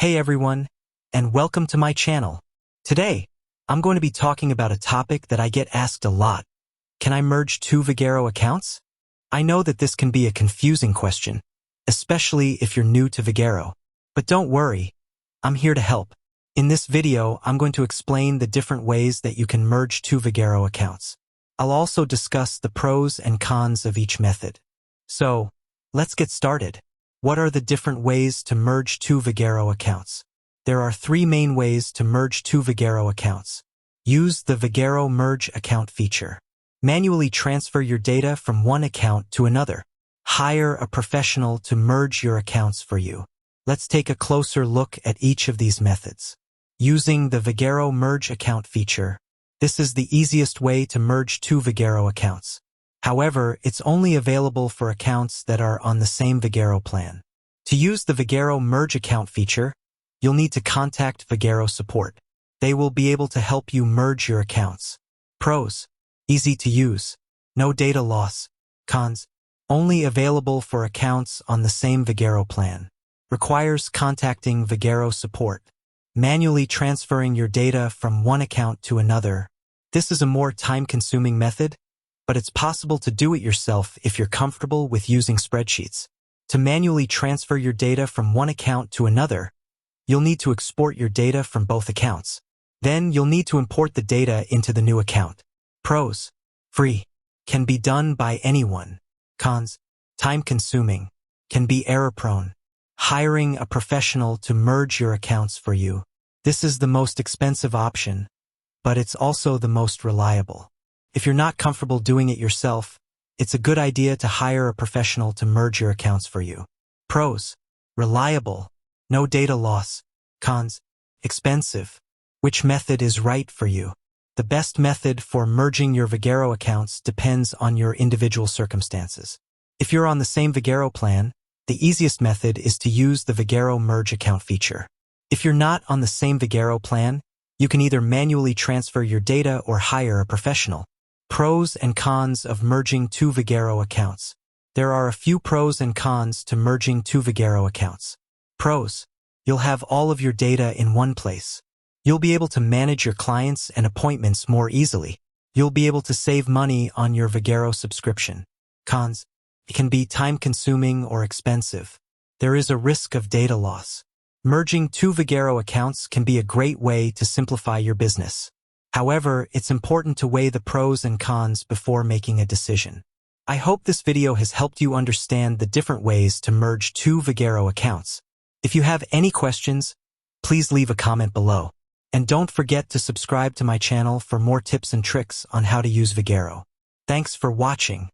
Hey everyone, and welcome to my channel. Today, I'm going to be talking about a topic that I get asked a lot. Can I merge two Vagaro accounts? I know that this can be a confusing question, especially if you're new to Vagaro. But don't worry, I'm here to help. In this video, I'm going to explain the different ways that you can merge two Vagaro accounts. I'll also discuss the pros and cons of each method. So, let's get started. What are the different ways to merge two Vagaro accounts? There are three main ways to merge two Vagaro accounts. Use the Vagaro Merge Account feature. Manually transfer your data from one account to another. Hire a professional to merge your accounts for you. Let's take a closer look at each of these methods. Using the Vagaro Merge Account feature, this is the easiest way to merge two Vagaro accounts. However, it's only available for accounts that are on the same Vagaro plan. To use the Vagaro Merge Account feature, you'll need to contact Vagaro support. They will be able to help you merge your accounts. Pros: easy to use, no data loss. Cons: only available for accounts on the same Vagaro plan. Requires contacting Vagaro support. Manually transferring your data from one account to another. This is a more time-consuming method, but it's possible to do it yourself if you're comfortable with using spreadsheets. To manually transfer your data from one account to another, you'll need to export your data from both accounts. Then you'll need to import the data into the new account. Pros: free, can be done by anyone. Cons: time-consuming, can be error-prone. Hiring a professional to merge your accounts for you. This is the most expensive option, but it's also the most reliable. If you're not comfortable doing it yourself, it's a good idea to hire a professional to merge your accounts for you. Pros: reliable, no data loss. Cons: expensive. Which method is right for you? The best method for merging your Vagaro accounts depends on your individual circumstances. If you're on the same Vagaro plan, the easiest method is to use the Vagaro Merge Account feature. If you're not on the same Vagaro plan, you can either manually transfer your data or hire a professional. Pros and cons of merging two Vagaro accounts. There are a few pros and cons to merging two Vagaro accounts. Pros: you'll have all of your data in one place. You'll be able to manage your clients and appointments more easily. You'll be able to save money on your Vagaro subscription. Cons: it can be time-consuming or expensive. There is a risk of data loss. Merging two Vagaro accounts can be a great way to simplify your business. However, it's important to weigh the pros and cons before making a decision. I hope this video has helped you understand the different ways to merge two Vagaro accounts. If you have any questions, please leave a comment below. And don't forget to subscribe to my channel for more tips and tricks on how to use Vagaro. Thanks for watching.